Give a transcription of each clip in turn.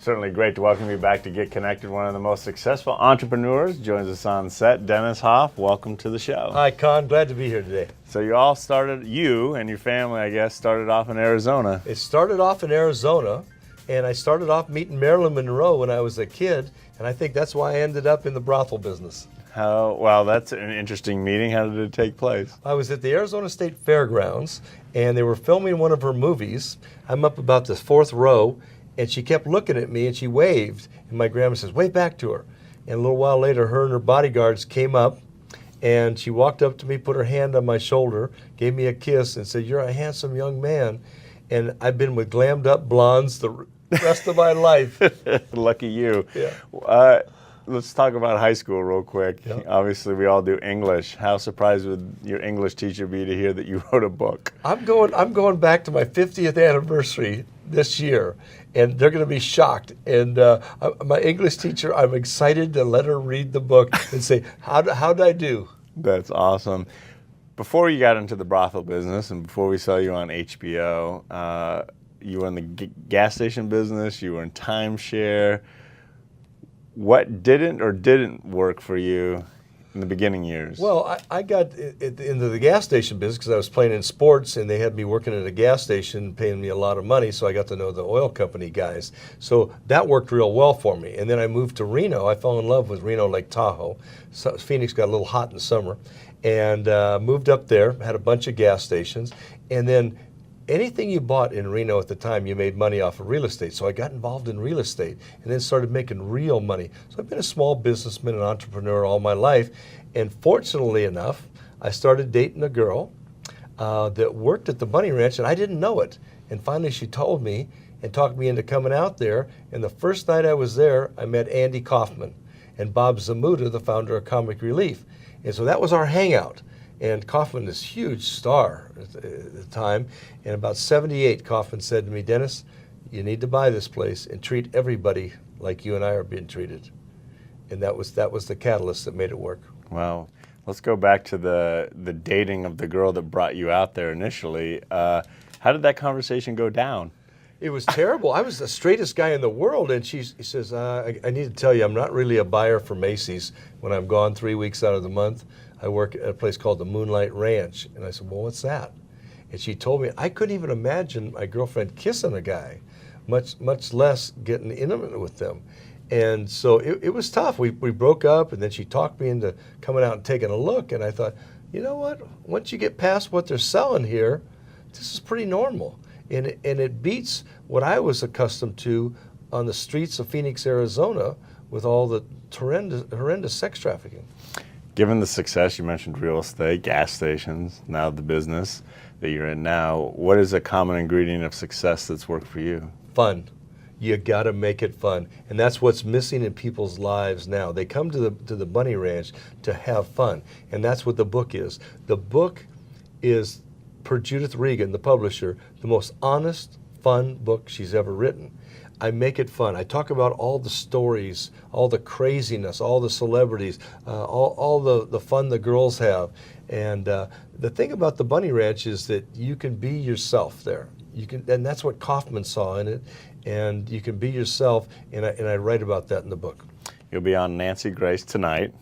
Certainly great to welcome you back to Get Connected. One of the most successful entrepreneurs joins us on set, Dennis Hoff. Welcome to the show. Hi, Con. Glad to be here today. So you and your family, I guess, started off in Arizona. It started off in Arizona, and I started off meeting Marilyn Monroe when I was a kid, and I think that's why I ended up in the brothel business. Well, that's an interesting meeting. How did it take place? I was at the Arizona State Fairgrounds, and they were filming one of her movies. I'm up about the fourth row, and she kept looking at me, and she waved, and my grandma says, wave back to her. And a little while later, her and her bodyguards came up, and she walked up to me, put her hand on my shoulder, gave me a kiss, and said, you're a handsome young man. And I've been with glammed up blondes the rest of my life. Lucky you. Yeah. Let's talk about high school real quick. Yeah. Obviously, we all do English. How surprised would your English teacher be to hear that you wrote a book? I'm going back to my 50th anniversary this year, and they're going to be shocked. And my English teacher, I'm excited to let her read the book and say, how'd I do? That's awesome. Before you got into the brothel business and before we saw you on HBO, you were in the gas station business, you were in timeshare. What didn't work for you in the beginning years? Well, I got into the gas station business because I was playing in sports, and they had me working at a gas station, paying me a lot of money, so I got to know the oil company guys. So that worked real well for me. And then I moved to Reno. I fell in love with Reno Lake Tahoe. So Phoenix got a little hot in the summer, and moved up there, had a bunch of gas stations, and then anything you bought in Reno at the time, you made money off of real estate. So I got involved in real estate and then started making real money. So I've been a small businessman and entrepreneur all my life. And fortunately enough, I started dating a girl that worked at the Bunny Ranch, and I didn't know it. And finally she told me and talked me into coming out there. And the first night I was there, I met Andy Kaufman and Bob Zamuda, the founder of Comic Relief. And so that was our hangout. And Kaufman is a huge star at the time. And about 78, Kaufman said to me, Dennis, you need to buy this place and treat everybody like you and I are being treated. And that was the catalyst that made it work. Well, let's go back to the dating of the girl that brought you out there initially. How did that conversation go down? It was terrible. I was the straightest guy in the world, and she says, I need to tell you, I'm not really a buyer for Macy's. When I'm gone 3 weeks out of the month, I work at a place called the Moonlight Ranch. And I said, well, what's that? And she told me, I couldn't even imagine my girlfriend kissing a guy, much less getting intimate with them. And so it was tough. We broke up, and then she talked me into coming out and taking a look. And I thought, you know what? Once you get past what they're selling here, this is pretty normal. And it beats what I was accustomed to on the streets of Phoenix, Arizona, with all the horrendous sex trafficking. Given the success, you mentioned real estate, gas stations, now the business that you're in now, what is a common ingredient of success that's worked for you? Fun. You got to make it fun. And that's what's missing in people's lives now. They come to the Bunny Ranch to have fun. And that's what the book is. The book is, per Judith Regan, the publisher, the most honest, fun book she's ever written. I make it fun. I talk about all the stories, all the craziness, all the celebrities, all the fun the girls have. And the thing about the Bunny Ranch is that you can be yourself there. And that's what Kaufman saw in it. And you can be yourself, and I write about that in the book. You'll be on Nancy Grace tonight.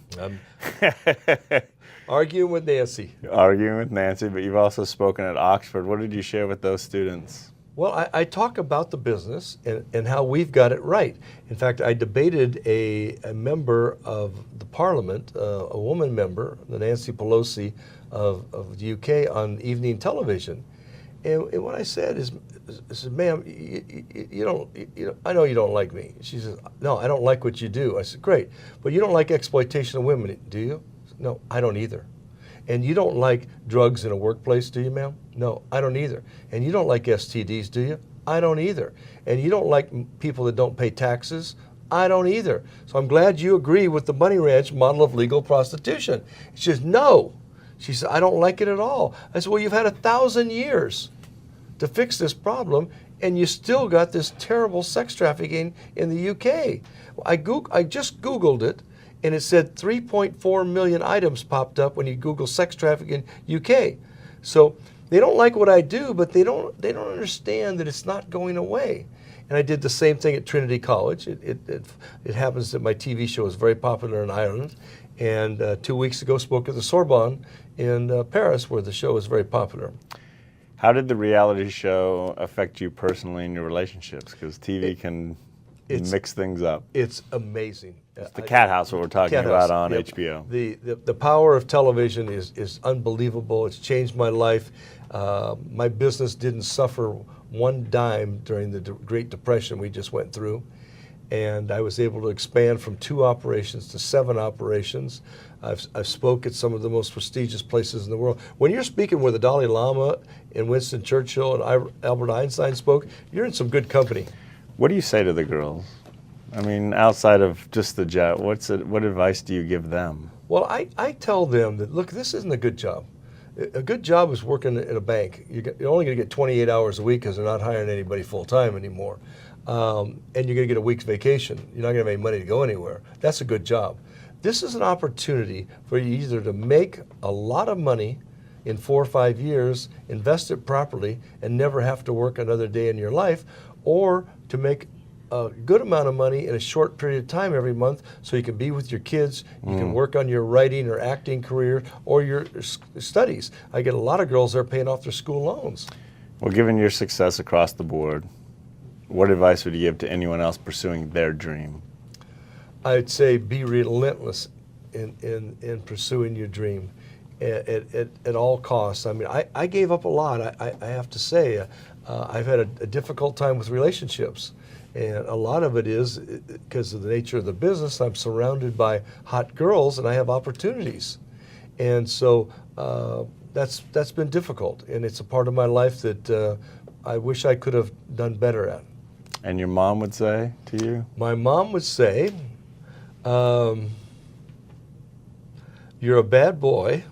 Arguing with Nancy. Arguing with Nancy, but you've also spoken at Oxford. What did you share with those students? Well, I talk about the business and how we've got it right. In fact, I debated a member of the Parliament, a woman member, the Nancy Pelosi of the UK, on evening television. And what I said is, ma'am, I know you don't like me. She says, no, I don't like what you do. I said, great, but you don't like exploitation of women, do you? No, I don't either. And you don't like drugs in a workplace, do you, ma'am? No, I don't either. And you don't like STDs, do you? I don't either. And you don't like people that don't pay taxes? I don't either. So I'm glad you agree with the Bunny Ranch model of legal prostitution. She says, no. She said, I don't like it at all. I said, well, you've had 1,000 years to fix this problem, and you still got this terrible sex trafficking in the UK. I just Googled it, and it said 3.4 million items popped up when you Google sex trafficking UK. So they don't like what I do, but they don't understand that it's not going away. And I did the same thing at Trinity College. It happens that my TV show is very popular in Ireland. And 2 weeks ago spoke at the Sorbonne in Paris, where the show is very popular. How did the reality show affect you personally in your relationships? Because TV can mix things up. It's amazing. It's the Cat House, what we're talking about on yep. HBO. The power of television is unbelievable. It's changed my life. My business didn't suffer one dime during the Great Depression we just went through. And I was able to expand from 2 operations to 7 operations. I've spoke at some of the most prestigious places in the world. When you're speaking with the Dalai Lama and Winston Churchill and Albert Einstein spoke, you're in some good company. What do you say to the girls? I mean, outside of just the jet, what advice do you give them? Well, I tell them that, look, this isn't a good job. A good job is working in a bank. You're only going to get 28 hours a week because they're not hiring anybody full-time anymore. And you're going to get a week's vacation. You're not going to have any money to go anywhere. That's a good job. This is an opportunity for you either to make a lot of money in 4 or 5 years, invest it properly, and never have to work another day in your life, or to make a good amount of money in a short period of time every month so you can be with your kids, you can work on your writing or acting career or your studies. I get a lot of girls that are paying off their school loans. Well, given your success across the board, what advice would you give to anyone else pursuing their dream? I'd say be relentless in pursuing your dream at all costs. I mean, I gave up a lot, I have to say. I've had a difficult time with relationships. And a lot of it is because of the nature of the business. I'm surrounded by hot girls and I have opportunities. And so that's been difficult. And it's a part of my life that I wish I could have done better at. And your mom would say to you? My mom would say, you're a bad boy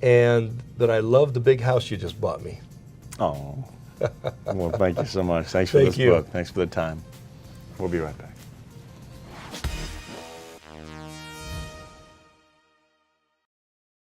and that I love the big house you just bought me. Oh. Well, thank you so much. Thanks for this book. Thanks for the time. We'll be right back.